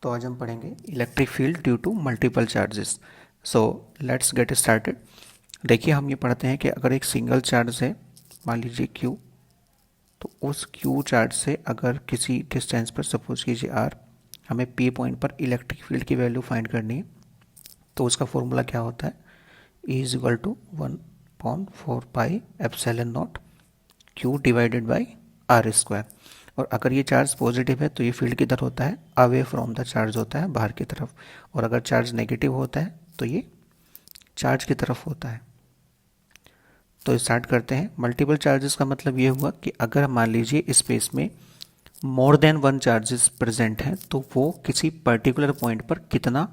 तो आज हम पढ़ेंगे electric field due to multiple charges. So let's get started. देखिए, हम ये पढ़ते हैं कि अगर एक सिंगल चार्ज है, मान लीजिए Q, तो उस Q चार्ज से अगर किसी डिस्टेंस पर, सपोज कीजिए R, हमें P पॉइंट पर इलेक्ट्रिक फील्ड की वैल्यू फाइंड करनी है, तो उसका फॉर्मूला क्या होता है? E is equal to 1/4πε0 Q divided by R square. और अगर ये चार्ज पॉजिटिव है तो ये फील्ड किधर होता है? अवे फ्रॉम द चार्ज होता है, बाहर की तरफ। और अगर चार्ज नेगेटिव होता है तो ये चार्ज की तरफ होता है। तो स्टार्ट करते हैं। मल्टीपल चार्जेस का मतलब ये हुआ कि अगर मान लीजिए स्पेस में more than one charges present हैं तो वो किसी पर्टिकुलर पॉइंट पर कितना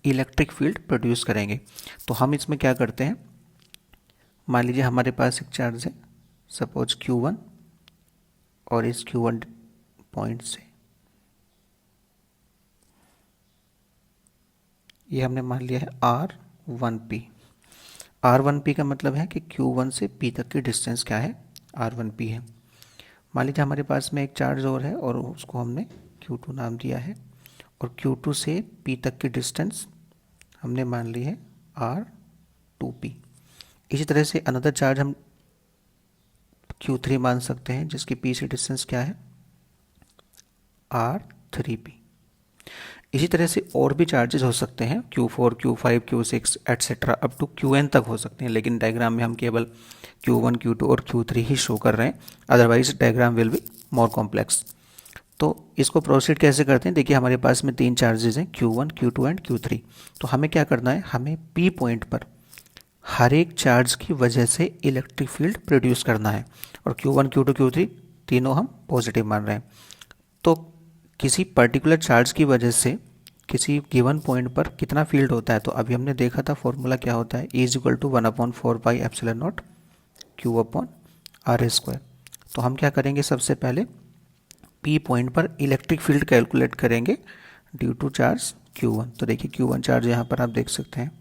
इलेक्ट्रिक फील्ड प्रोड्यूस करेंगे। तो हम इसमें क्या करते हैं, मान लीजिए हमारे पास एक चार्ज है, सपोज Q1, और इस Q1 पॉइंट से ये हमने मान लिया है R1P। R1P का मतलब है कि Q1 से P तक की डिस्टेंस क्या है? R1P है। मान लीजिए हमारे पास में एक चार्ज और है और उसको हमने Q2 नाम दिया है, और Q2 से P तक की डिस्टेंस हमने मान ली है R2P। इसी तरह से अनदर चार्ज हम Q3 मान सकते हैं, जिसकी P से डिस्टेंस क्या है? R3P। इसी तरह से और भी चार्जेस हो सकते हैं, Q4, Q5, Q6 etcetera up to Qn तक हो सकते हैं, लेकिन डायग्राम में हम केवल Q1, Q2 और Q3 ही शो कर रहे हैं, otherwise diagram will be more complex. तो इसको प्रोसीड कैसे करते हैं? देखिए, हमारे पास में तीन चार्जेस हैं, Q1, Q2 एंड Q3। तो हमें क्या करना है, हमें P पॉइंट पर हर एक चार्ज की वजह से इलेक्ट्रिक फील्ड प्रोड्यूस करना है, और Q1, Q2, Q3 तीनों हम पॉजिटिव मान रहे हैं। तो किसी पर्टिकुलर चार्ज की वजह से किसी गिवन पॉइंट पर कितना फील्ड होता है, तो अभी हमने देखा था फॉर्मूला क्या होता है, E is equal to 1/4πε0 Q upon R square. तो हम क्या करेंगे, सबसे पहले P पॉइंट पर इलेक्ट्रिक फील्ड कैलकुलेट करेंगे ड्यू टू चार्ज Q1। तो देखिए, Q1 चार्ज यहाँ पर आप देख सकते हैं,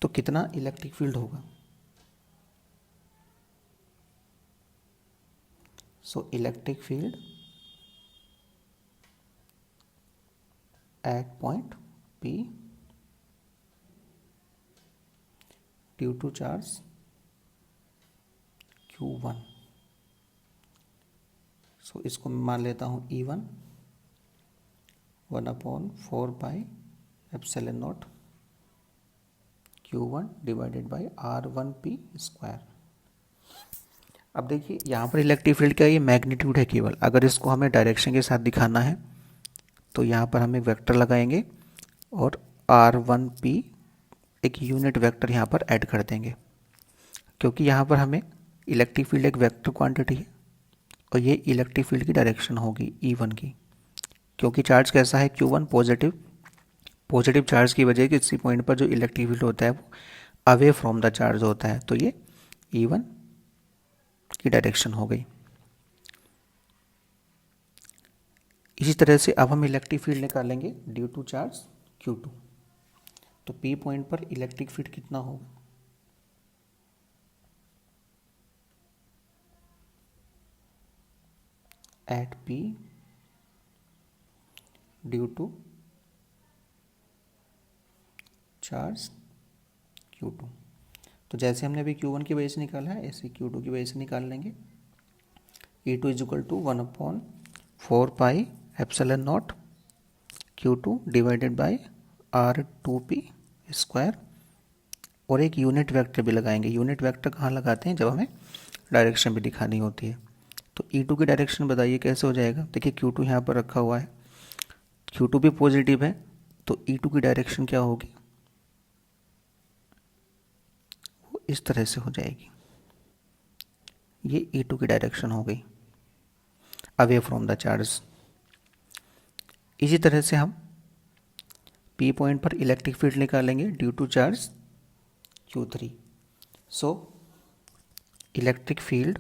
तो कितना इलेक्ट्रिक फील्ड होगा? सो electric field at point P due to charge Q1। सो इसको मैं मान लेता हूँ E1 1/4πε0 Q1 divided by R1P square. अब देखिए, यहाँ पर इलेक्ट्रिक फील्ड का ये मैग्नीट्यूड है केवल। अगर इसको हमें डायरेक्शन के साथ दिखाना है तो यहाँ पर हम एक वेक्टर लगाएंगे और R1P एक यूनिट वेक्टर यहाँ पर ऐड कर देंगे, क्योंकि यहाँ पर हमें इलेक्ट्रिक फील्ड एक वेक्टर क्वांटिटी है और ये इलेक्ट्रिक फील्ड की डायरेक्शन होगी E1 की। क्योंकि चार्ज कैसा है, Q1 पॉजिटिव, पॉजिटिव चार्ज की वजह किसी पॉइंट पर जो इलेक्ट्रिक फील्ड होता है वो अवे फ्रॉम द चार्ज होता है, तो ये E1 की डायरेक्शन हो गई। इसी तरह से अब हम इलेक्ट्रिक फील्ड निकालेंगे ड्यू टू चार्ज Q2। तो P पॉइंट पर इलेक्ट्रिक फील्ड कितना होगा? At P due to charge Q2। तो जैसे हमने अभी Q1 की वजह से निकाला है, ऐसे Q2 की वजह से निकाल लेंगे। E2 is equal to 1/4πε0 Q2 divided by R2P square, और एक यूनिट वेक्टर भी लगाएंगे। यूनिट वेक्टर कहाँ लगाते हैं? जब हमें डायरेक्शन भी दिखानी होती है। तो E2 की डायरेक्शन बताइए कैसे हो जाएगा? देखिए, Q2 यहाँ पर रखा हुआ है, Q2 भी पॉजिटिव है, तो E2 की डायरेक्शन क्या होगी? वो इस तरह से हो जाएगी। ये E2 की डायरेक्शन हो गई, अवे फ्रॉम द चार्ज। इसी तरह से हम P पॉइंट पर इलेक्ट्रिक फील्ड निकालेंगे due to charge Q3। So electric field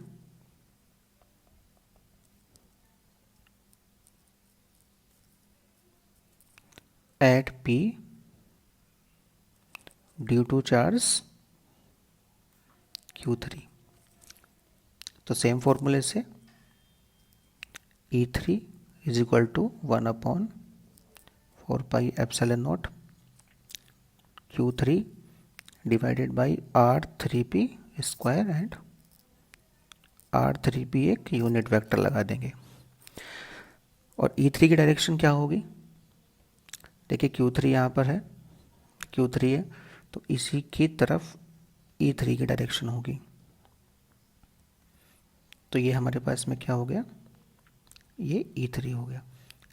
at P due to charge Q3। तो सेम फॉर्मूले से E3 is equal to 1/4 4 pi epsilon naught Q3 divided by R3P square and R3P एक unit vector लगा देंगे। और E3 की direction क्या होगी? देखिए Q3 यहाँ पर है, Q3 है, तो इसी की तरफ E3 की डायरेक्शन होगी। तो ये हमारे पास में क्या हो गया? ये E3 हो गया।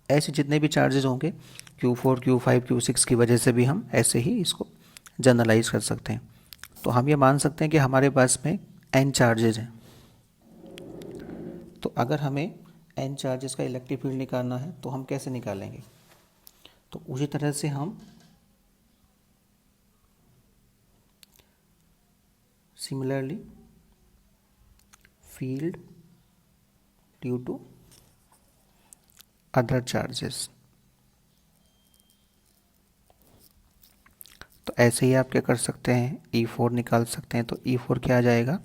ऐसे जितने भी चार्जेस होंगे Q4, Q5, Q6 की वजह से भी हम ऐसे ही इसको जनरलाइज कर सकते हैं। तो हम ये मान सकते हैं कि हमारे पास में n चार्जेस हैं। तो अगर हमें n चार्जेस का इलेक्ट्रिक फील्ड निकालना है तो हम कैसे निकालेंगे? तो उसी तरह से हम similarly field due to other charges, तो ऐसे ही आप क्या कर सकते हैं, E4 निकाल सकते हैं। तो E4 क्या आ जाएगा?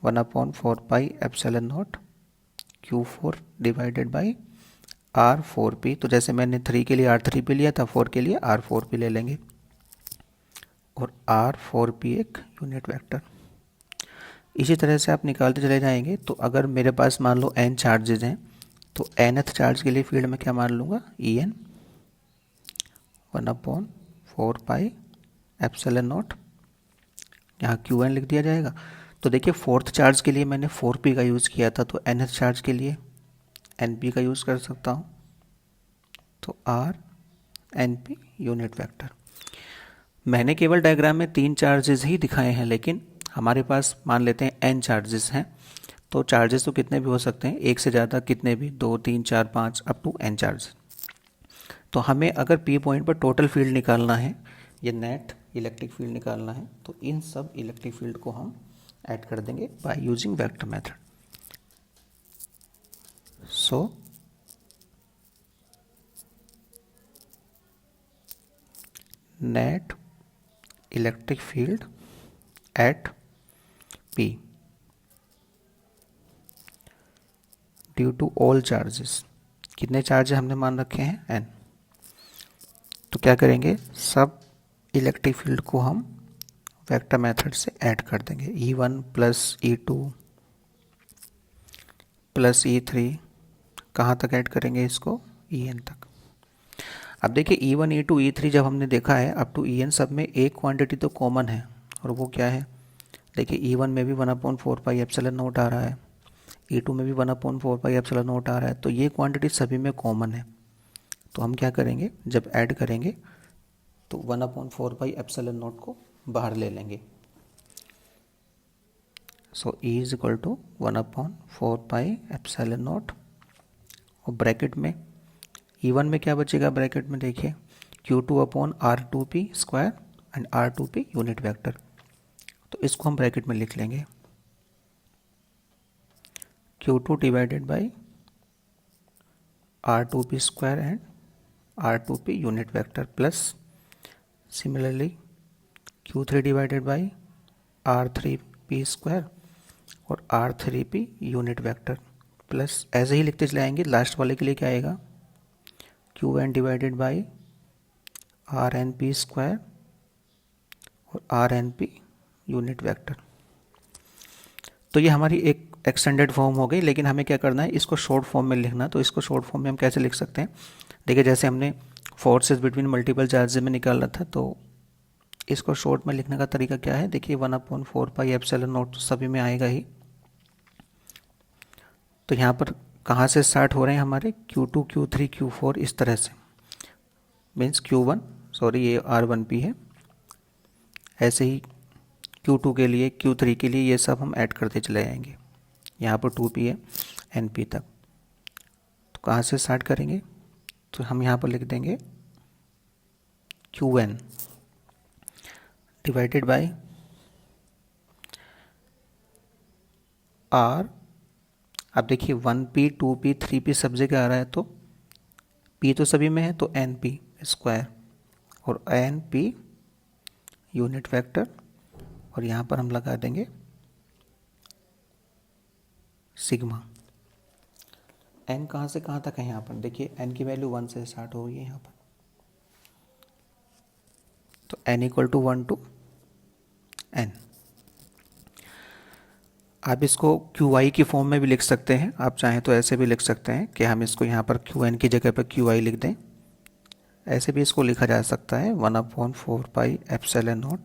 1/4 pi epsilon not Q4 divided by R4P। तो जैसे मैंने 3 के लिए R3P लिया था, 4 के लिए R4P ले लेंगे। और R4P एक यूनिट वेक्टर। इसी तरह से आप निकालते चले जाएंगे। तो अगर मेरे पास मान लो n चार्जेस हैं तो nth चार्ज के लिए फील्ड में क्या मान लूँगा? En 1/4 पाई एप्सिलॉन नॉट, यहाँ Qn लिख दिया जाएगा। तो देखिए फोर्थ चार्ज के लिए मैंने 4P का यूज़ किया था, तो nth चार्ज के लिए NP का यूज़ कर सकता हूँ। तो RNP यूनिट वेक्टर। मैंने केवल डायग्राम में 3 चार्जेस ही दिखाए हैं, लेकिन हमारे पास मान लेते हैं n चार्जेस हैं। तो चार्जेस तो कितने भी हो सकते हैं, एक से ज़्यादा, कितने भी, 2, 3, 4, 5 अप टू n चार्ज। तो हमें अगर P पॉइंट पर टोटल फील्ड निकालना है या नेट इलेक्ट्रिक फील्ड निकालना है, तो इन सब इलेक्ट्रिक फील्ड को हम ऐड कर देंगे by using vector method. So net electric field at P due to all charges, कितने चार्ज हमने मान रखे हैं? n। तो क्या करेंगे, सब इलेक्ट्रिक फील्ड को हम वेक्टर मेथड से ऐड कर देंगे। E1 plus E2 plus E3, कहाँ तक ऐड करेंगे इसको? En तक। अब देखिए E1, E2, E3 जब हमने देखा है अप टू En, सब में एक क्वांटिटी तो कॉमन है, और वो क्या है? देखिए E1 में भी 1/4 पाई एप्सिलॉन नॉट आ रहा है, E2 में भी 1/4 पाई एप्सिलॉन नॉट आ रहा है, तो ये क्वांटिटी सभी में कॉमन है। तो हम क्या करेंगे, जब ऐड करेंगे तो 1/4 पाई एप्सिलॉन नॉट को बाहर ले लेंगे। So E is equal to 1/4 pi epsilon naught, और ब्रैकेट में E1 में क्या बचेगा ब्रैकेट में? देखिए Q2/R2P square and R2P unit vector. तो इसको हम ब्रैकेट में लिख लेंगे, Q2 divided by R2P square and R2P unit vector, plus similarly Q3 divided by R3P square और R3P यूनिट वेक्टर, प्लस ऐसे ही लिखते चले आएंगे। लास्ट वाले के लिए क्या आएगा? Qn divided by RNP square और RNP यूनिट वेक्टर। तो ये हमारी एक एक्सटेंडेड फॉर्म हो गई, लेकिन हमें क्या करना है, इसको शॉर्ट फॉर्म में लिखना। तो इसको शॉर्ट फॉर्म में हम कैसे लिख सकते हैं? देखिए जैसे हमने फोर्सेस बिटवीन मल्टीपल चार्जेस में निकाला था, तो इसको शॉर्ट में लिखने का तरीका क्या है? देखिए 1/4 पाई एप्सिलॉन नॉट सभी में आएगा ही। तो यहाँ पर कहाँ से स्टार्ट हो रहे हैं हमारे? Q2, Q3, Q4 इस तरह से, मीन्स Q1, सॉरी ये R1P है। ऐसे ही Q2 के लिए, Q3 के लिए, ये सब हम ऐड करते चले जाएंगे। यहाँ पर 2P है NP तक। तो कहाँ से स्टार्ट करेंगे? तो हम यहाँ पर लिख देंगे Qn डिवाइडेड बाय R। अब देखिए 1P, 2P, 3P सब जगह आ रहा है, तो P तो सभी में है, तो NP स्क्वायर और NP यूनिट वेक्टर, और यहाँ पर हम लगा देंगे सिग्मा। n कहाँ से कहाँ तक है? यहाँ पर देखिए n की वैल्यू 1 से स्टार्ट हो गई है यहाँ पर, तो n equal to 1 to n। आप इसको क्यू आई की फॉर्म में भी लिख सकते हैं, आप चाहें तो ऐसे भी लिख सकते हैं कि हम इसको यहाँ पर क्यू एन की जगह पर क्यू आई लिख दें। ऐसे भी इसको लिखा जा सकता है 1/4πε0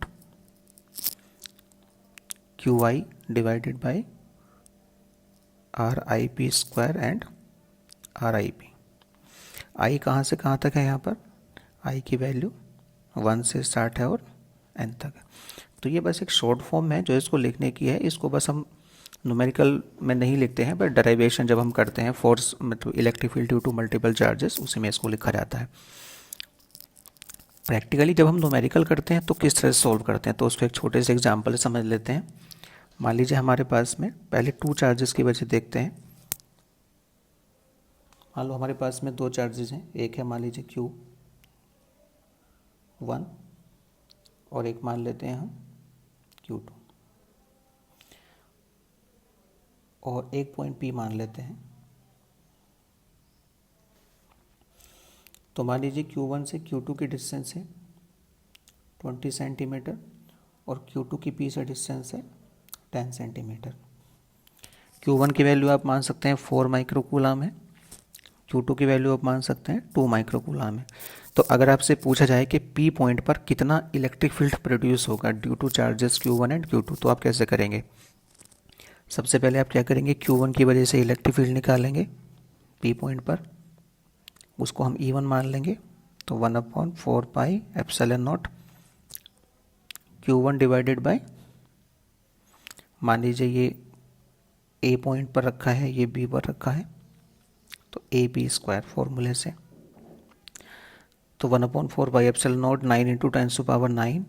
Q I divided by RIP² and RIP। I कहाँ से कहाँ तक है, यहाँ पर आई की वैल्यू 1 से स्टार्ट है और n तक है। तो ये बस एक शॉर्ट फॉर्म है जो इसको लिखने की है। इसको बस हम न्यूमेरिकल में नहीं लिखते हैं, बट डेरिवेशन जब हम करते हैं फोर्स मतलब electric field due to multiple charges, उसी में इसको लिखा जाता है। प्रैक्टिकली जब हम न्यूमेरिकल करते हैं तो किस तरह से सॉल्व करते हैं, तो उसको एक छोटे से एग्जांपल से समझ लेते हैं। मान लीजिए हमारे पास में पहले 2 चार्जेस की वजह देखते हैं। मान लो हमारे पास में 2 चार्जेस हैं, एक है मान लीजिए Q1 और एक मान लेते हैं हम Q2, और एक पॉइंट P मान लेते हैं। तो मान लीजिए Q1 से Q2 की डिस्टेंस है 20 सेंटीमीटर और Q2 की P से डिस्टेंस है 10 सेंटीमीटर। Q1 की वैल्यू आप मान सकते हैं 4 माइक्रोकूलम है, Q2 की वैल्यू आप मान सकते हैं 2 माइक्रोकूलम है। तो अगर आपसे पूछा जाए कि P पॉइंट पर कितना इलेक्ट्रिक फील्ड प्रोड्यूस होगा due two charges Q1 and Q2, तो आप कैसे करेंगे। सबसे पहले आप क्या करेंगे, Q1 की वजह से इलेक्ट्रिक फील्ड निकालेंगे P पॉइंट पर, उसको हम E1 मान लेंगे। तो 1/4πε0 Q1 डिवाइडेड बाय, मान लीजिए ये A पॉइंट पर रखा है, ये B पर रखा है, तो AB² फॉर्मूले से। तो 1/4πε0 9 × 10⁻⁹।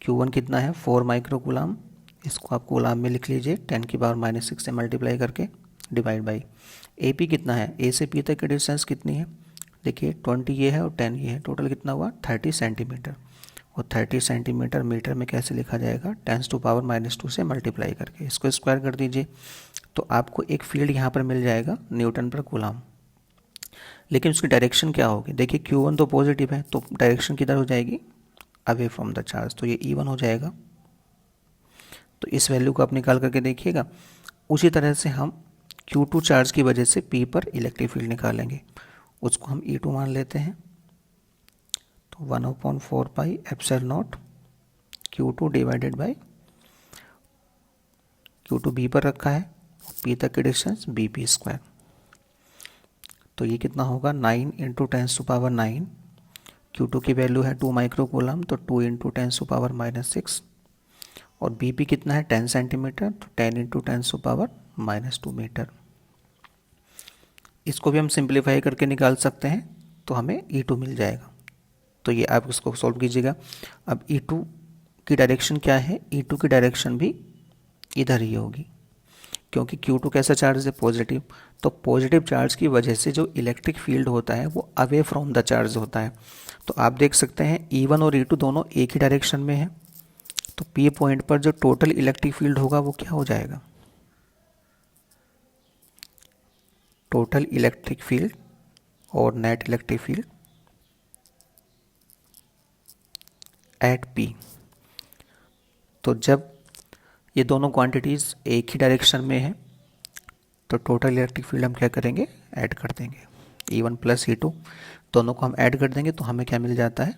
Q1 कितना है 4 माइक्रोकूलम, इसको आप कूलम में लिख लीजिए 10⁻⁻6 से मल्टीप्लाई करके, डिवाइड बाई AP कितना है, A से P तक की डिस्टेंस कितनी है, देखिए 20 ये है और 10 ये है, टोटल कितना हुआ 30 सेंटीमीटर। और 30 सेंटीमीटर मीटर में कैसे लिखा जाएगा, 10⁻⁻2 से मल्टीप्लाई करके इसको स्क्वायर कर दीजिए। तो आपको एक फील्ड यहाँ पर मिल जाएगा न्यूटन पर कूलम। लेकिन उसकी डायरेक्शन क्या होगी, देखिए Q1 तो पॉजिटिव है, तो डायरेक्शन किधर हो जाएगी, अवे फ्रॉम द चार्ज, तो ये E1 हो जाएगा। तो इस वैल्यू को आप निकाल करके देखिएगा। उसी तरह से हम Q2 चार्ज की वजह से P पर इलेक्ट्रिक फील्ड निकालेंगे, उसको हम E2 मान लेते हैं। तो 1/4πε0 Q2 divided by Q2 B पर रखा है, P तक की डिस्टेंस BP²। तो ये कितना होगा 9 × 10⁻⁹। Q2 की वैल्यू है 2 माइक्रोकूलम, तो 2 × 10⁻⁻6, और BP कितना है 10 सेंटीमीटर, तो 10 × 10⁻⁻2 मीटर। इसको भी हम सिंप्लीफाई करके निकाल सकते हैं, तो हमें E2 मिल जाएगा। तो ये आप इसको सॉल्व कीजिएगा। अब E2 की डायरेक्शन क्या है, E2 की डायरेक्शन भी इधर ही होगी, क्योंकि Q2 कैसा चार्ज है, पॉजिटिव। तो पॉजिटिव चार्ज की वजह से जो इलेक्ट्रिक फील्ड होता है वो अवे फ्रॉम द चार्ज होता है। तो आप देख सकते हैं E1 और E2 दोनों एक ही डायरेक्शन में है, तो P पॉइंट पर जो टोटल इलेक्ट्रिक फील्ड होगा वो क्या हो जाएगा, टोटल इलेक्ट्रिक फील्ड और net electric field at P। तो जब ये दोनों क्वांटिटीज़ एक ही डायरेक्शन में है तो टोटल इलेक्ट्रिक फील्ड हम क्या करेंगे, ऐड कर देंगे। E1 + E2 दोनों को हम ऐड कर देंगे तो हमें क्या मिल जाता है,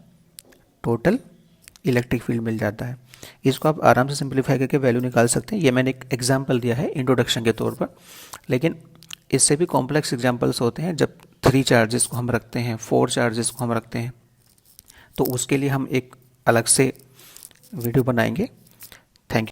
टोटल इलेक्ट्रिक फील्ड मिल जाता है। इसको आप आराम से सिंप्लीफाई करके वैल्यू निकाल सकते हैं। ये मैंने एक एग्जांपल दिया है इंट्रोडक्शन के तौर पर, लेकिन इससे भी कॉम्प्लेक्स एग्जांपल्स होते हैं। जब 3 चार्जेस को हम रखते हैं, 4 चार्जेस को हम रखते हैं, तो उसके लिए हम एक अलग से वीडियो बनाएंगे।